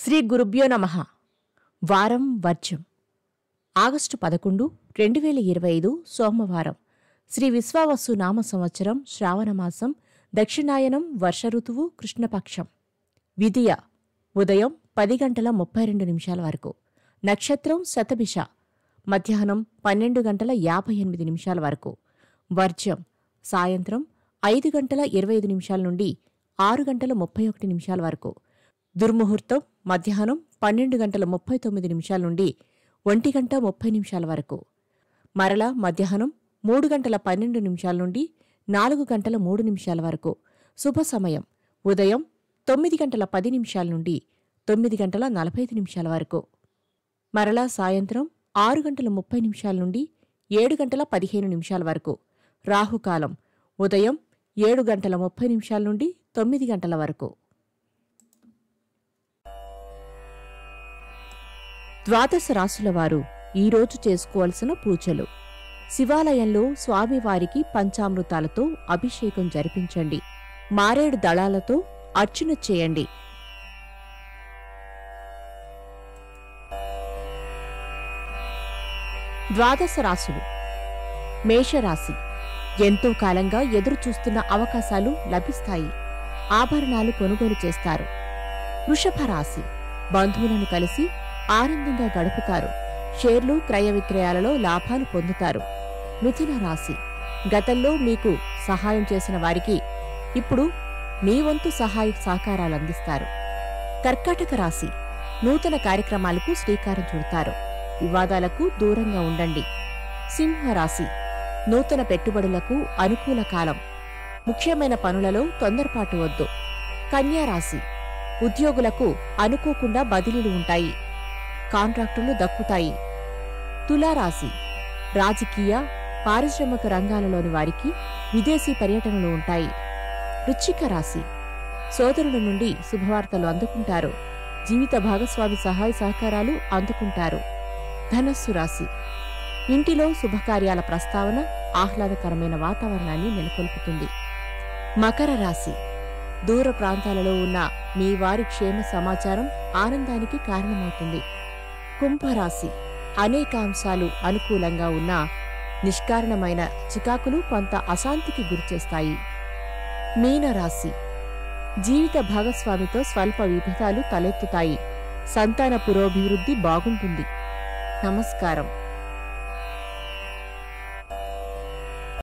శ్రీ గురుభ్యో నమః. వారం వర్జం. ఆగస్టు 11, 2025 సోమవారం. శ్రీ విశ్వావసు నామ సంవత్సరం శ్రావణమాసం, దక్షిణాయనం, వర్ష ఋతువు, కృష్ణపక్షం. విదియ ఉదయం 10:32 వరకు. నక్షత్రం శతభిష మధ్యాహ్నం 12:58 వరకు. వర్జం సాయంత్రం 5:25 నుండి 6:31 వరకు. దుర్ముహూర్తం మధ్యాహ్నం 12:39 నుండి 1:30 వరకు. మరల మధ్యాహ్నం 3:12 నుండి 4:03 వరకు. శుభ సమయం ఉదయం 9:10 నుండి 9:45 వరకు. మరలా సాయంత్రం 6:30 నుండి 7:15 వరకు. రాహుకాలం ఉదయం 7:30 నుండి 9 వరకు. ద్వాదశ రాశుల వారు ఈరోజు చేసుకోవలసిన పూజలు. శివాలయంలో స్వామివారికి పంచామృతాలతో అభిషేకం జరిపించండి. మారేడు దళాలతో అర్చన చేయండి. ద్వాదశ రాశులు. మేషరాశి. ఎంతో కాలంగా ఎదురుచూస్తున్న అవకాశాలు లభిస్తాయి. ఆభరణాలు కొనుగోలు చేస్తారు. వృషభ రాశి. బంధువులను కలిసి ఆనందంగా గడుపుతారు. షేర్లు క్రయ విక్రయాలలో లాభాలు పొందుతారు. మిథున రాశి. గతంలో మీకు సహాయం చేసిన వారికి ఇప్పుడు మీ వంతు సహాయ సహకారాలు అందిస్తారు. కర్కాటక రాశి. నూతన కార్యక్రమాలకు శ్రీకారం చుడతారు. వివాదాలకు దూరంగా ఉండండి. సింహరాశి. నూతన పెట్టుబడులకు అనుకూల కాలం. ముఖ్యమైన పనులలో తొందరపాటు వద్దు. కన్యారాశి. ఉద్యోగులకు అనుకోకుండా బదిలీలు ఉంటాయి. కాంట్రాక్టులు దక్కుతాయి. తులారాశి. రాజకీయ, పారిశ్రామిక రంగాలలోని వారికి విదేశీ పర్యటనలు ఉంటాయి. వృశ్చిక రాశి. సోదరుల నుండి శుభవార్తలు అందుకుంటారు. జీవిత భాగస్వామి సహాయ సహకారాలు అందుకుంటారు. ధనస్సు రాశి. ఇంటిలో శుభకార్యాల ప్రస్తావన ఆహ్లాదకరమైన వాతావరణాన్ని నెలకొల్పుతుంది. మకర రాశి. దూర ప్రాంతాలలో ఉన్న మీ వారి క్షేమ సమాచారం ఆనందానికి కారణమవుతుంది. కుంభరాశి. అనేక అంశాలు అనుకూలంగా ఉన్నా నిష్కారణమైన చికాకులు కొంత అశాంతికి గురిచేస్తాయి. మీనరాశి. జీవిత భాగస్వామితో స్వల్ప విభేదాలు తలెత్తుతాయి. సంతాన పురోభివృద్ధి బాగుంటుంది. నమస్కారం.